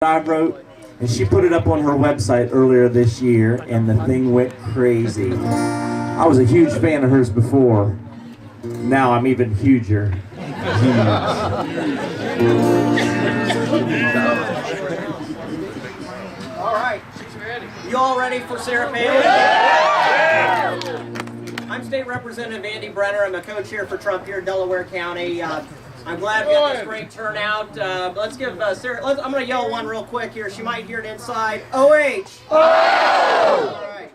I wrote, and she put it up on her website earlier this year, and the thing went crazy. I was a huge fan of hers before. Now I'm even huger. Huge. All right. You all ready for Sarah Palin? I'm State Representative Andy Brenner. I'm a co-chair for Trump here in Delaware County. I'm glad we got this great turnout. Let's give Sarah, I'm going to yell one real quick here. She might hear it inside. OH! Oh! All right.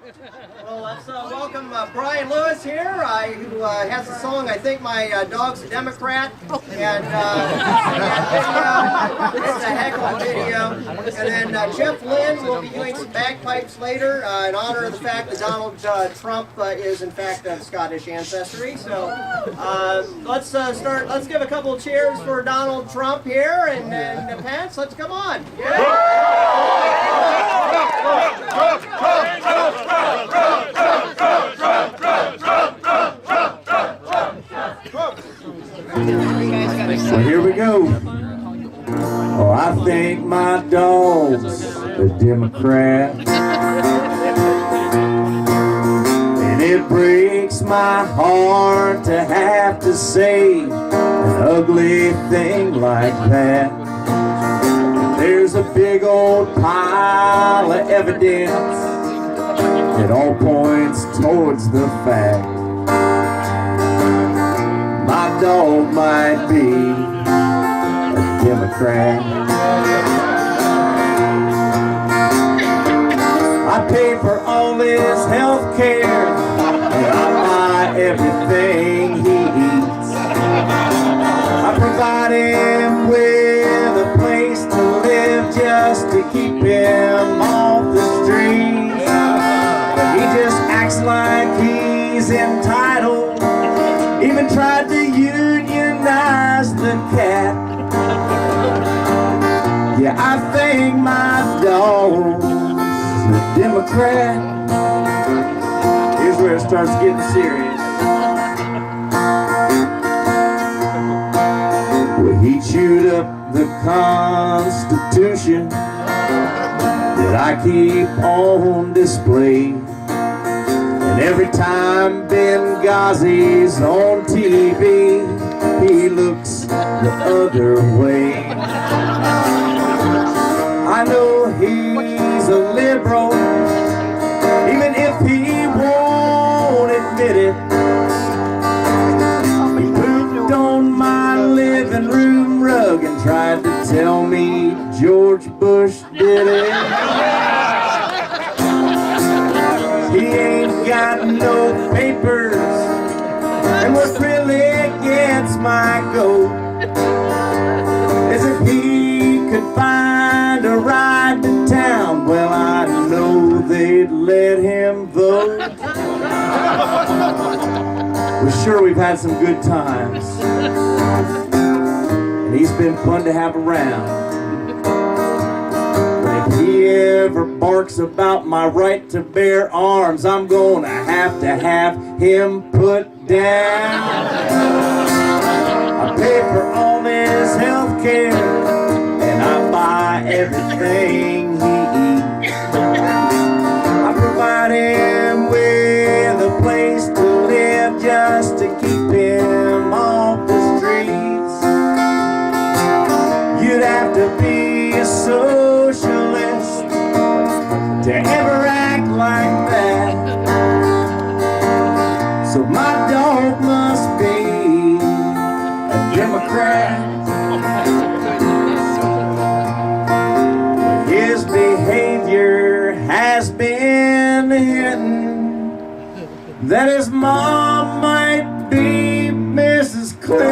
Well, let's welcome Brian Lewis here, who has the song, I Think My Dog's a Democrat. And it's a heck of a video. And then Jeff Lynn will be doing some bagpipes later in honor of the fact that Donald Trump is, in fact, of Scottish ancestry. So let's start. Let's give a couple of cheers for Donald Trump here. And Pence, let's come on. Well, here we go. Oh, I think my dog's a Democrat, and it breaks my heart to have to say an ugly thing like that. There's a big old pile of evidence that all points towards the fact my dog might be a Democrat. I pay for all his health care, and I buy everything he eats. I provide him with a place to live just to keep him off the streets. But he just acts like he's entitled. Even tried to unionize the cat. Yeah, I think my dog's a Democrat. Here's where it starts getting serious. Well, he chewed up the Constitution that I keep on display. And every time Benghazi's on TV, he looks the other way. I know he's a liberal, even if he won't admit it. He pooped on my living room rug and tried to tell me George Bush did it. He ain't got no papers, and what really gets my goat is if he could find a ride to town, well, I know they'd let him vote. We're sure we've had some good times, and he's been fun to have around. If he ever barks about my right to bear arms, I'm gonna have him put down. I pay for all his health care, and I buy everything he eats. I provide him with a place to live just to keep him off the streets. You'd have to be a socialist to ever act like that. So my dog must be a Democrat. His behavior has been hidden, that his mom might be Mrs. Clinton.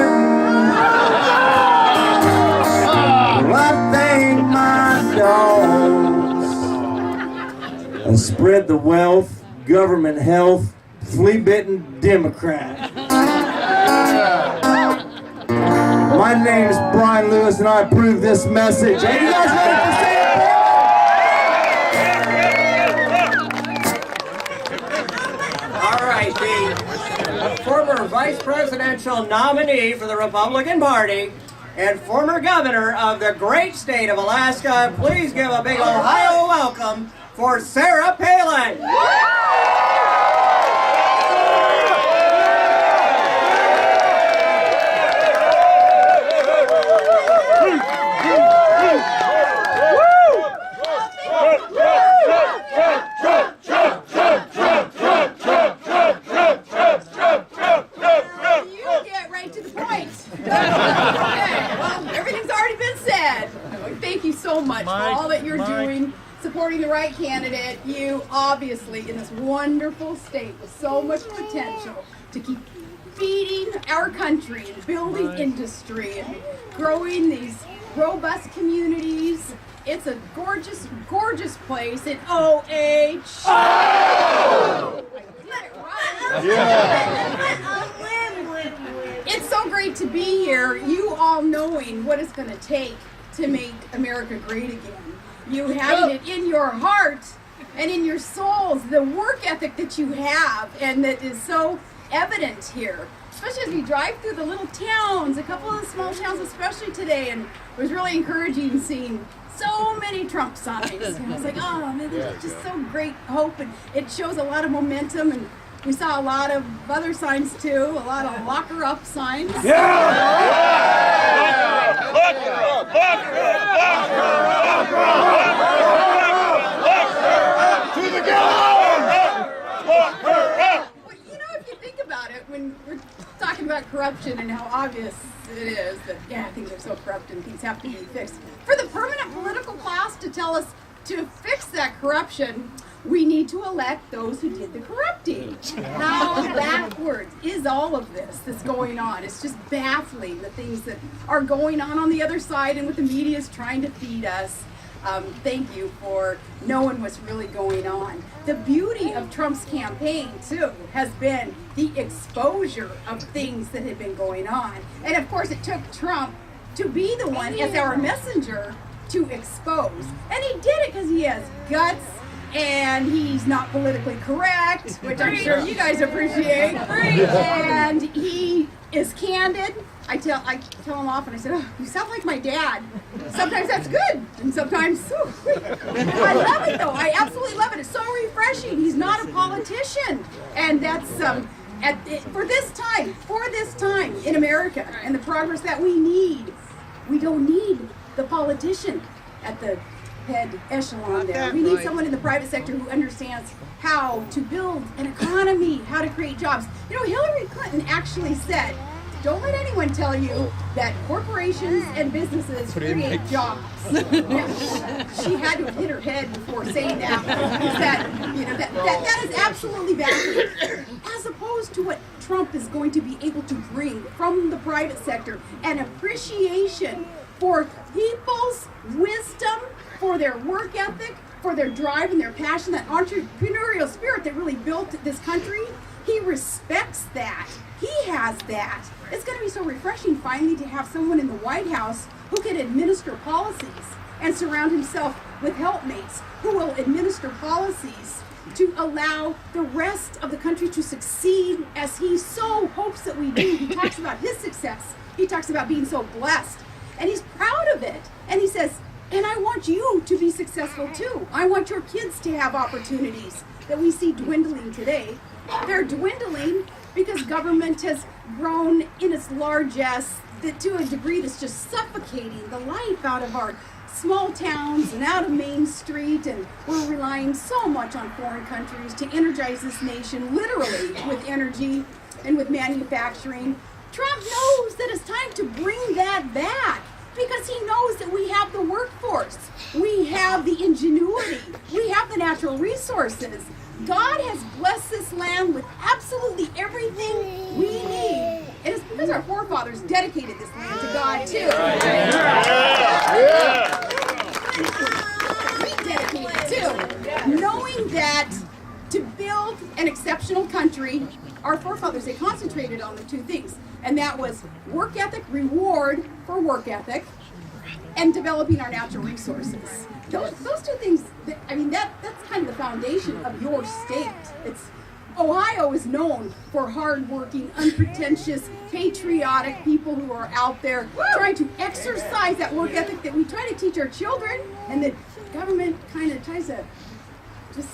Well, I think my dogs and spread the wealth, government health, flea-bitten Democrat. My name's Brian Lewis, and I approve this message. Are you guys ready for Sarah Palin? All right, the former vice presidential nominee for the Republican Party, and former governor of the great state of Alaska. Please give a big Ohio welcome for Sarah Palin. For all that you're doing, supporting the right candidate. You obviously, in this wonderful state with so much potential to keep feeding our country and building industry and growing these robust communities. It's a gorgeous, gorgeous place in OH. Oh! Let it run. Yeah. It's so great to be here. You all knowing what it's going to take to make America great again. You having it in your heart and in your souls, the work ethic that you have and that is so evident here. Especially as we drive through the little towns, a couple of the small towns especially today, and it was really encouraging seeing so many Trump signs. And I was like, oh man, there's just so great hope, and it shows a lot of momentum, and we saw a lot of other signs too, a lot of lock her up signs. If you think about it, when we're talking about corruption and how obvious it is that, things are so corrupt and things have to be fixed, for the permanent political class to tell us to fix that corruption, we need to elect those who did the corrupting. How backwards is all of this that's going on? It's just baffling, the things that are going on the other side and what the media is trying to feed us. Thank you for knowing what's really going on. The beauty of Trump's campaign, too, has been the exposure of things that have been going on. And of course, it took Trump to be the one as our messenger to expose. And he did it because he has guts, and he's not politically correct, which I'm sure you guys appreciate. And he is candid. I tell him often, I said, oh, you sound like my dad. Sometimes that's good, and sometimes, I love it though. I absolutely love it. It's so refreshing. He's not a politician. And that's, for this time in America and the progress that we need, we don't need the politician at the head echelon there. We need someone in the private sector who understands how to build an economy, how to create jobs. You know, Hillary Clinton actually said, don't let anyone tell you that corporations and businesses create jobs. She had to have hit her head before saying that. That is absolutely backwards. As opposed to what Trump is going to be able to bring from the private sector, an appreciation for people's wisdom, for their work ethic, for their drive and their passion, that entrepreneurial spirit that really built this country. He respects that. He has that. It's going to be so refreshing finally to have someone in the White House who can administer policies and surround himself with helpmates who will administer policies to allow the rest of the country to succeed as he so hopes that we do. He talks about his success. He talks about being so blessed. And he's proud of it. And he says, and I want you to be successful too. I want your kids to have opportunities that we see dwindling today. They're dwindling because government has grown in its largesse to a degree that's just suffocating the life out of our small towns and out of Main Street, and we're relying so much on foreign countries to energize this nation, literally with energy and with manufacturing. Trump knows that it's time to bring that back because he knows that we have the workforce, we have the ingenuity, we have the natural resources. God has blessed this land with absolutely everything we need. And it's because our forefathers dedicated this land to God, too. We dedicated it, too. Knowing that to build an exceptional country, our forefathers, they concentrated on the two things. And that was work ethic, reward for work ethic, and developing our natural resources. Those two things, that's kind of the foundation of your state. It's Ohio is known for hardworking, unpretentious, patriotic people who are out there trying to exercise that work ethic that we try to teach our children, and the government kind of tries to just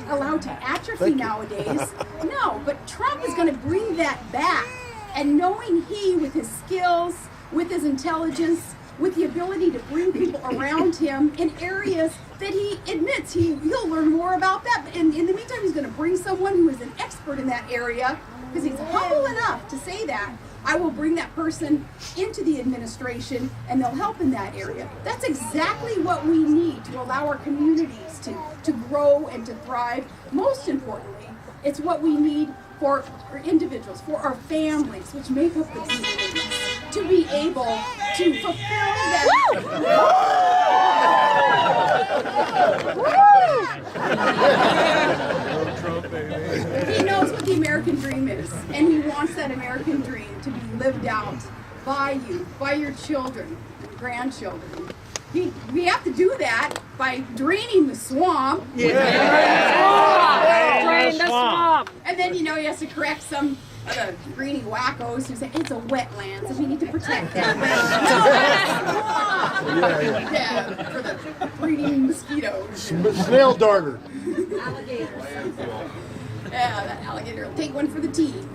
allow to atrophy nowadays. No, but Trump is going to bring that back. And knowing he, with his skills, with his intelligence, with the ability to bring people around him in areas that he admits he'll learn more about that. But in the meantime, he's going to bring someone who is an expert in that area, because he's humble enough to say that. I will bring that person into the administration and they'll help in that area. That's exactly what we need to allow our communities to grow and to thrive. Most importantly, it's what we need for our individuals, for our families, which make up the communities, to be able to fulfill that. He knows what the American dream is, and he wants that American dream to be lived out by you, by your children and grandchildren. We have to do that by draining the swamp. Drain the swamp. And then, he has to correct some of the greeny wackos who say it's a wetland, so we need to protect that. No, that's swamp. Yeah, for the breeding mosquitoes. Snail darter. Alligators. Yeah, that alligator will take one for the team.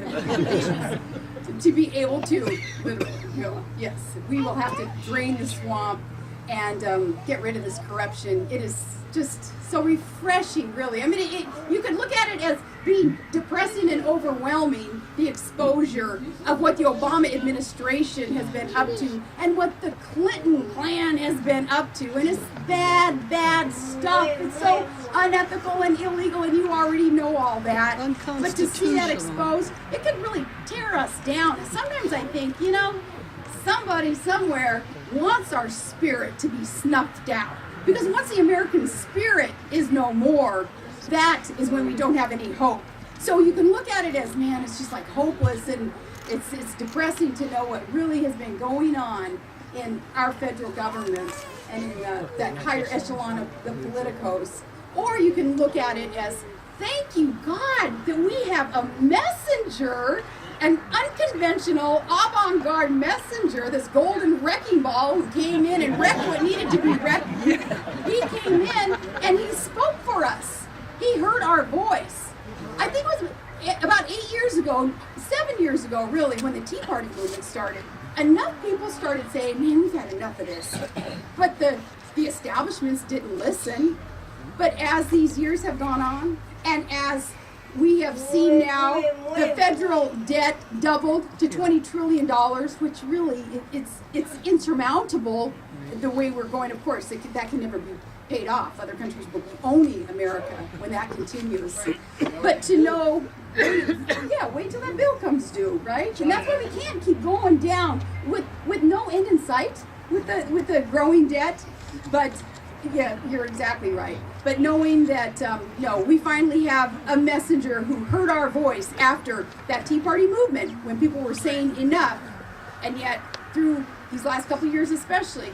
To be able to, literally, yes, we will have to drain the swamp and get rid of this corruption. It is just so refreshing, really. I mean, you could look at it as being depressing and overwhelming, the exposure of what the Obama administration has been up to and what the Clinton plan has been up to. And it's bad, bad stuff. It's so unethical and illegal, and you already know all that. But to see that exposed, it could really tear us down. And sometimes I think, somebody somewhere wants our spirit to be snuffed out. Because once the American spirit is no more, that is when we don't have any hope. So you can look at it as, man, it's just like hopeless, and it's depressing to know what really has been going on in our federal government and in that higher echelon of the politicos. Or you can look at it as, thank you, God, that we have a messenger, an unconventional, avant-garde messenger, this golden wrecking ball who came in and wrecked what needed to be wrecked. He came in and he spoke for us. He heard our voice. I think it was about 8 years ago, 7 years ago, really, when the Tea Party movement started. Enough people started saying, man, we've had enough of this. But the establishments didn't listen. But as these years have gone on, and as we have seen now the federal debt doubled to $20 trillion, which really, it's insurmountable the way we're going. Of course, that can never be paid off. Other countries will be owning America when that continues. But to know, wait till that bill comes due, right? And that's why we can't keep going down with no end in sight with the growing debt. But yeah, you're exactly right. But knowing that, we finally have a messenger who heard our voice after that Tea Party movement, when people were saying enough, and yet through these last couple of years especially,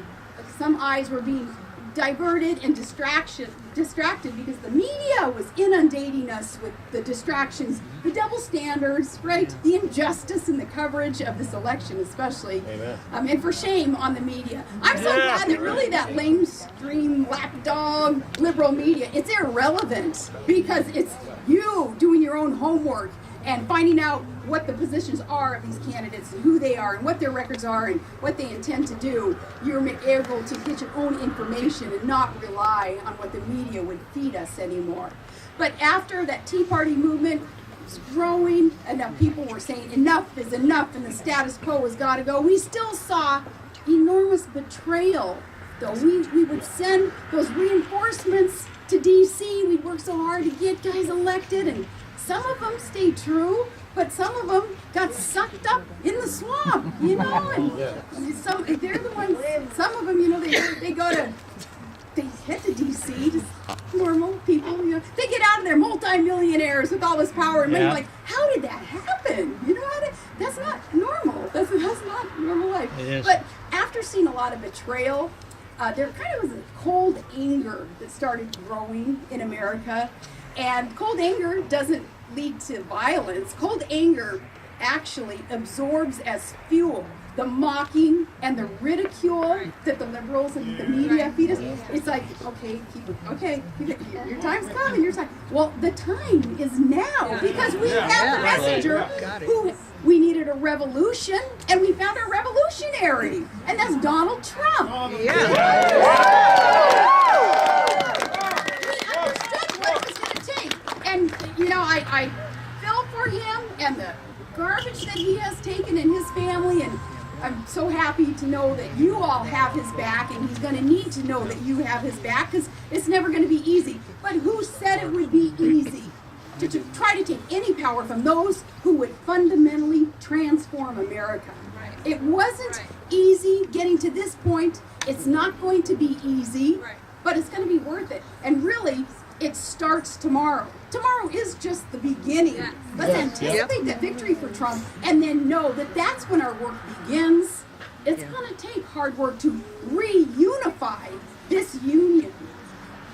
some eyes were being diverted and distracted because the media was inundating us with the distractions, the double standards, right? The injustice in the coverage of this election, especially. Amen. And for shame on the media. I'm so glad that really that lamestream, lapdog, liberal media, it's irrelevant because it's you doing your own homework and finding out what the positions are of these candidates and who they are and what their records are and what they intend to do. You're able to get your own information and not rely on what the media would feed us anymore. But after that Tea Party movement was growing, enough people were saying enough is enough and the status quo has got to go, we still saw enormous betrayal. Though we would send those reinforcements to D.C., we'd work so hard to get guys elected, and some of them stayed true, but some of them got sucked up in the swamp, and they're the ones, some of them, they head to D.C., just normal people, they get out of there multi-millionaires with all this power and money, like, how did that happen? That's not normal. That's not normal life. It is. But after seeing a lot of betrayal, there kind of was a cold anger that started growing in America. And cold anger doesn't lead to violence. Cold anger actually absorbs as fuel the mocking and the ridicule that the liberals and the media feed us. It's like, your time's coming, your time. Well, the time is now because we have the messenger who we needed a revolution, and we found a revolutionary, and that's Donald Trump. We understood what it was going to take, and I feel for him and the garbage that he has taken in his family, and I'm so happy to know that you all have his back, and he's going to need to know that you have his back, because it's never going to be easy. But who said it would be easy to try to take any power from those who would fundamentally transform America? It wasn't easy getting to this point. It's not going to be easy, but it's going to be worth it. And really, it starts tomorrow. Tomorrow is just the beginning. Let's anticipate that victory for Trump, and then know that that's when our work begins. It's going to take hard work to reunify this union.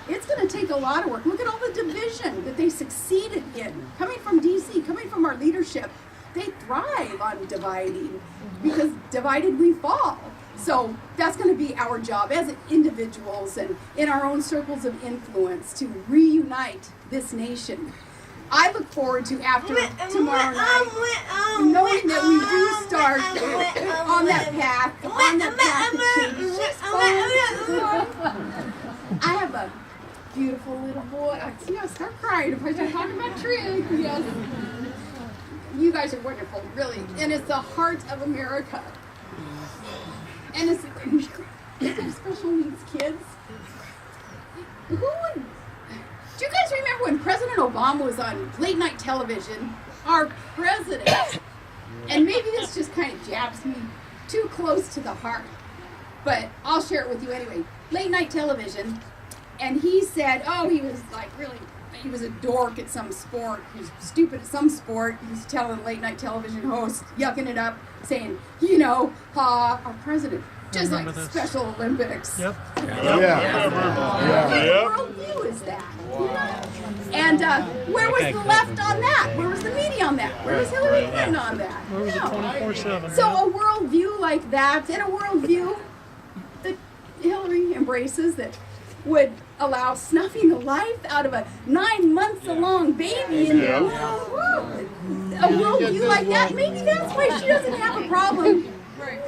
It's going to take a lot of work. Look at all the division that they succeeded in. Coming from D.C., coming from our leadership, they thrive on dividing, because divided we fall. So that's going to be our job as individuals and in our own circles of influence to reunite this nation. I look forward to after tomorrow night, knowing that we do start on that path to change. I have a beautiful little boy. I start crying if I start talking about Trig. Yes. You guys are wonderful, really. And it's the heart of America. And it's got special needs kids. Do you guys remember when President Obama was on late night television? Our president, and maybe this just kind of jabs me too close to the heart, but I'll share it with you anyway. Late night television, and he said, he was like he was a dork at some sport. He was stupid at some sport. He was telling late night television hosts, yucking it up, saying, our president, just like Special Olympics. Yep. What worldview is that? And where was the left on that? Where was the media on that? Where was Hillary Clinton on that? Where was it 24/7? So a worldview like that, and a worldview that Hillary embraces, that would allow snuffing the life out of a 9 months along baby in the womb. A worldview like that, maybe that's why she doesn't have a problem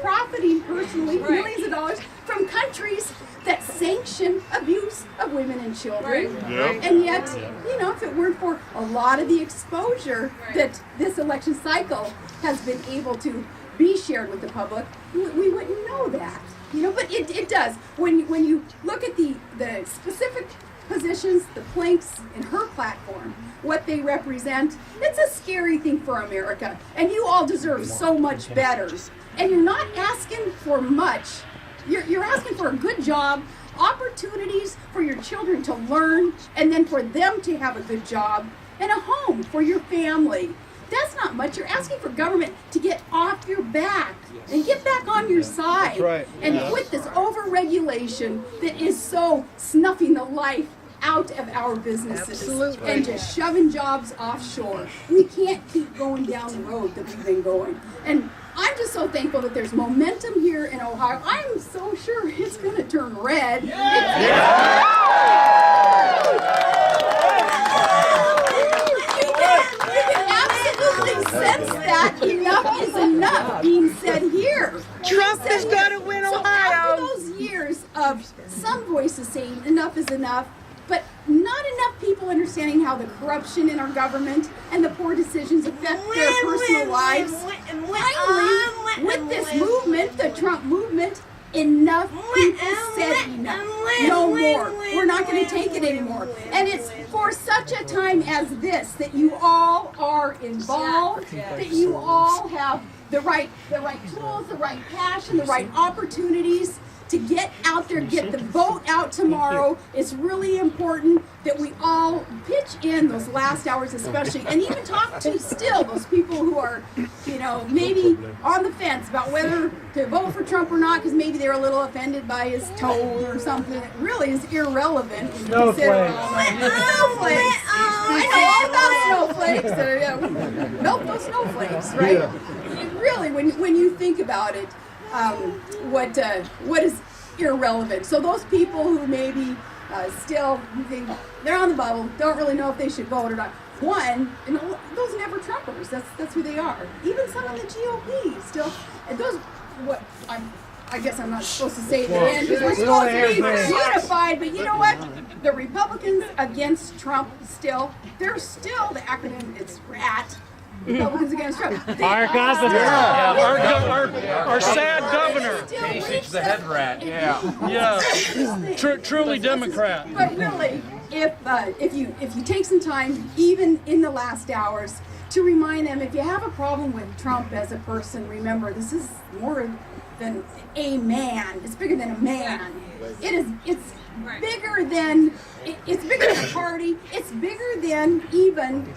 profiting personally millions of dollars from countries that sanction abuse of women and children. And yet, if it weren't for a lot of the exposure that this election cycle has been able to be shared with the public, we wouldn't know that. But it does. When you look at the specific positions, the planks in her platform, what they represent, it's a scary thing for America. And you all deserve so much better. And you're not asking for much. You're asking for a good job, opportunities for your children to learn, and then for them to have a good job, and a home for your family. That's not much. You're asking for government to get off your back and get back on your side. That's right. And quit this over-regulation that is so snuffing the life out of our businesses. Absolutely. And just shoving jobs offshore. We can't keep going down the road that we've been going. And I'm just so thankful that there's momentum here in Ohio. I'm so sure it's going to turn red. You can absolutely sense that enough is enough being said here. Trump is going to win So Ohio. after those years of some voices saying enough is enough, but not enough people understanding how the corruption in our government and the poor decisions affect their personal lives. Finally, with this movement, the Trump movement, enough people said enough. No more. We're not going to take it anymore. And it's for such a time as this that you all are involved, that you all have the right tools, the right passion, the right opportunities to get out there, get the vote out tomorrow. It's really important that we all pitch in those last hours especially, and even talk to still those people who are, maybe on the fence about whether to vote for Trump or not because maybe they're a little offended by his tone or something. It really is irrelevant. Snowflakes. I know all about snowflakes. Melt those snowflakes, right? Really, when you think about it, what is irrelevant? So those people who maybe still think they're on the bubble, don't really know if they should vote or not. One, those never Trumpers. That's who they are. Even some of the GOP still. And those I guess I'm not supposed to say the end because we're supposed to be unified. But you know what? The Republicans against Trump still. They're still the acronym. It's RAT. Republicans against Trump. Our governor. Our sad governor. Kasich the head rat. Truly Democrat. But really, if you take some time, even in the last hours, to remind them, if you have a problem with Trump as a person, remember this is more than a man. It's bigger than a man. It's bigger than a party. It's bigger than even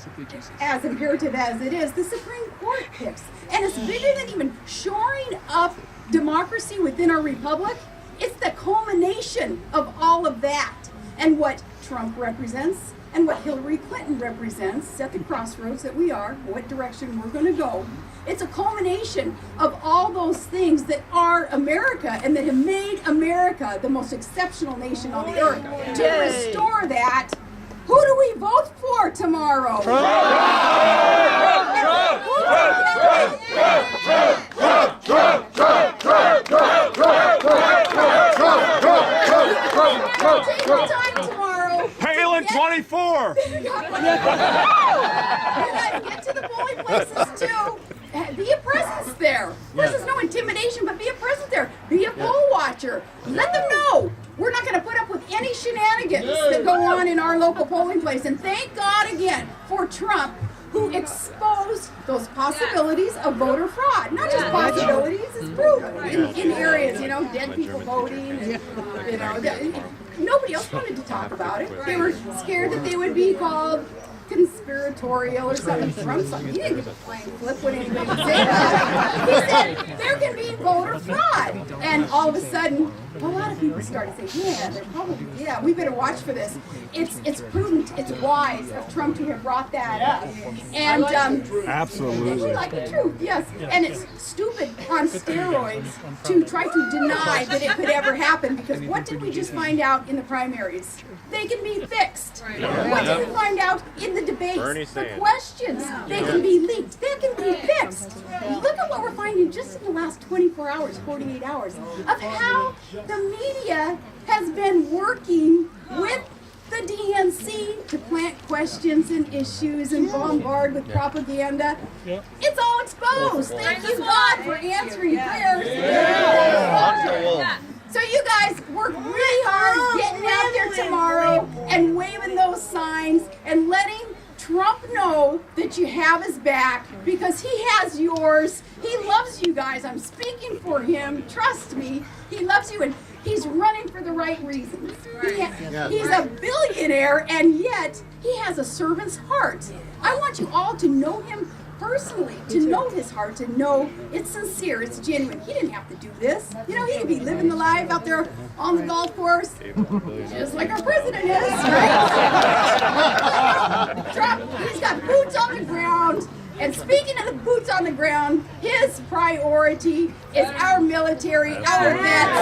as imperative as it is the Supreme Court picks, and it's bigger than even shoring up democracy within our republic. It's the culmination of all of that, and what Trump represents and what Hillary Clinton represents at the crossroads that we are, what direction we're going to go. It's a culmination of all those things that are America and that have made America the most exceptional nation on the earth. To restore that, who do we vote for tomorrow? Take your time tomorrow. Palin 24. You guys get to the polling places too. Be a presence there. Of course, there's no intimidation, but be a presence there. Be a poll watcher. Let them know we're not going to put up with any shenanigans that go on in our local polling place. And thank God again for Trump, who exposed those possibilities of voter fraud. Not just possibilities, it's proven in areas, dead people voting. And, nobody else wanted to talk about it. They were scared that they would be called conspiratorial or something. Trump's like, he didn't give a flying flip when anybody would say that. He said there can be voter fraud. And all of a sudden, a lot of people started saying, we better watch for this. It's prudent, it's wise of Trump to have brought that up. And Absolutely. we like the truth, yes. And it's stupid on steroids to try to deny that it could ever happen, because what did we just find out in the primaries? They can be fixed. What did we find out in the debates? The questions, they can be leaked. They can be fixed. Look at what we're finding just in the last 24 hours, 48 hours, of how the media has been working with the DNC to plant questions and issues and bombard with propaganda. It's all exposed. Thank you, God, for answering prayers. So you guys work really hard getting out there tomorrow and waving those signs and letting Trump know that you have his back, because he has yours. He loves you guys. I'm speaking for him. Trust me. He loves you, and he's running for the right reasons. He's a billionaire, and yet he has a servant's heart. I want you all to know him personally, to know his heart, to know it's sincere, it's genuine. He didn't have to do this. He could be living the life out there on the golf course, just like our president is, right? Trump, he's got boots on the ground. And speaking of the boots on the ground, his priority is our military, our vets.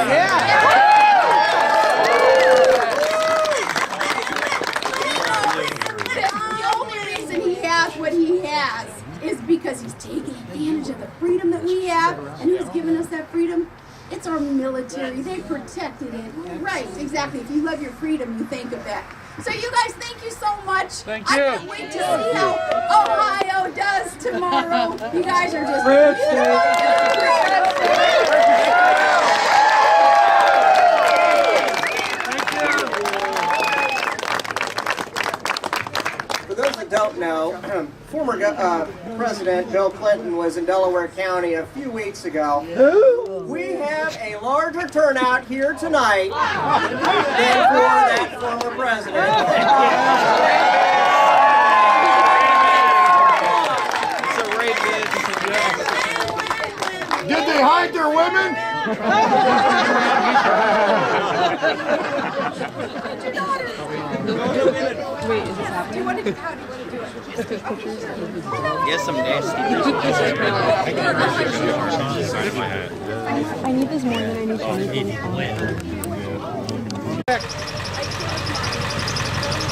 The only reason he has what he has is because he's taking advantage of the freedom that we have, and who's given us that freedom? It's our military. They protected it. Right, exactly. If you love your freedom, you think of that. So you guys, thank you so much. Thank you. I can't wait to see how Ohio does tomorrow. You guys are just For those that that don't know, former President Bill Clinton was in Delaware County a few weeks ago. We have a larger turnout here tonight than for that former president. Did they hide their women? Get some nasty. I need this more than I need anything.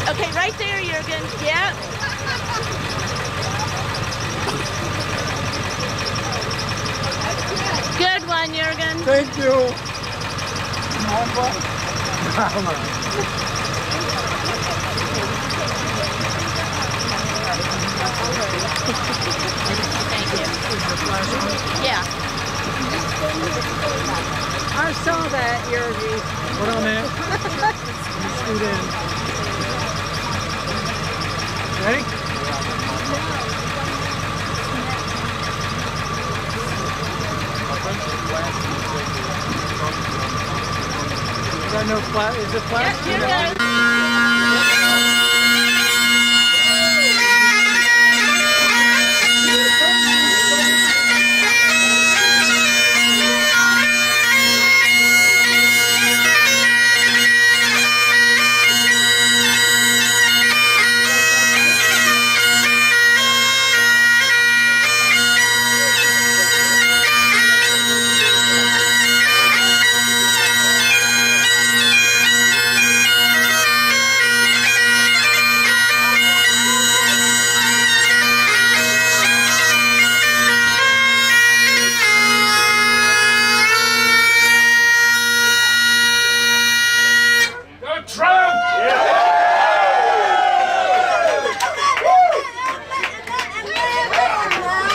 Okay, right there, Jürgen. Yep. Good one, Jürgen. Thank you. Thank you. Yeah. I saw that, Jürgen. What on that? Scoot in. Ready? Is that no flat? Is it flat? Yes, Jürgen.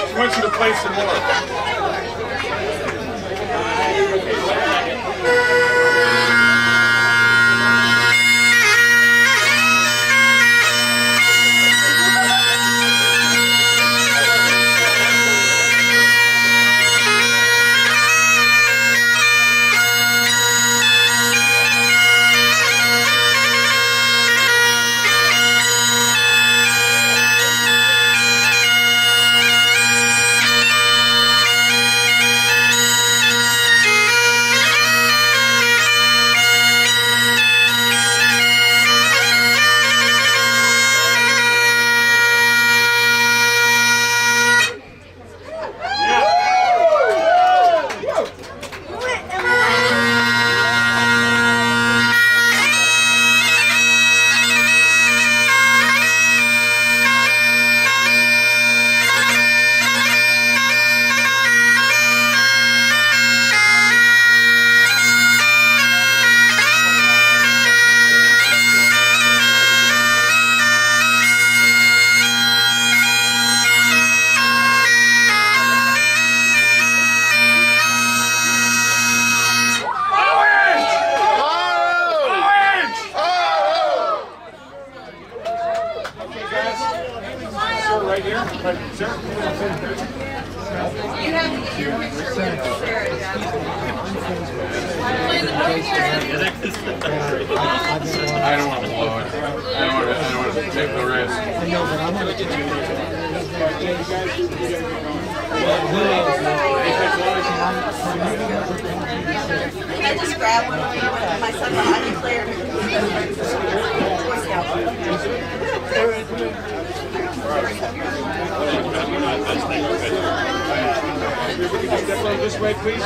I want you to play some more. Right here, right, sir. I don't want to blow it. I don't want to take the risk. Can I just grab one of you? My son, I declared Boy Scout. Step on this way, please.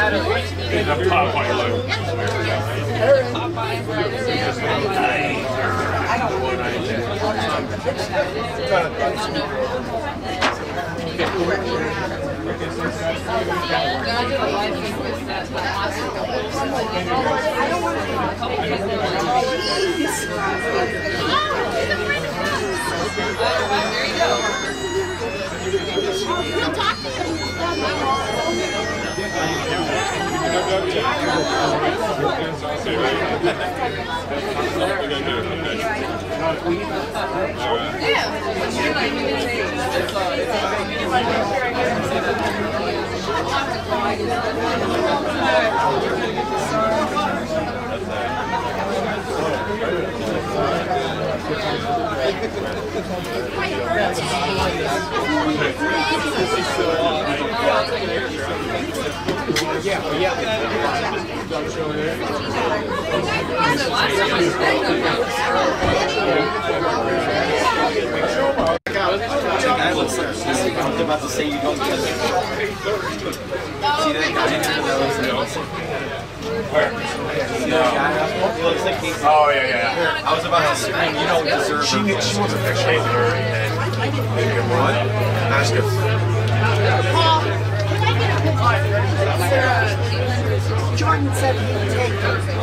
I'm about to say you don't get Oh yeah. I was about to say, you don't deserve She wants a picture of her and what? Ask her. Jordan said he would take her.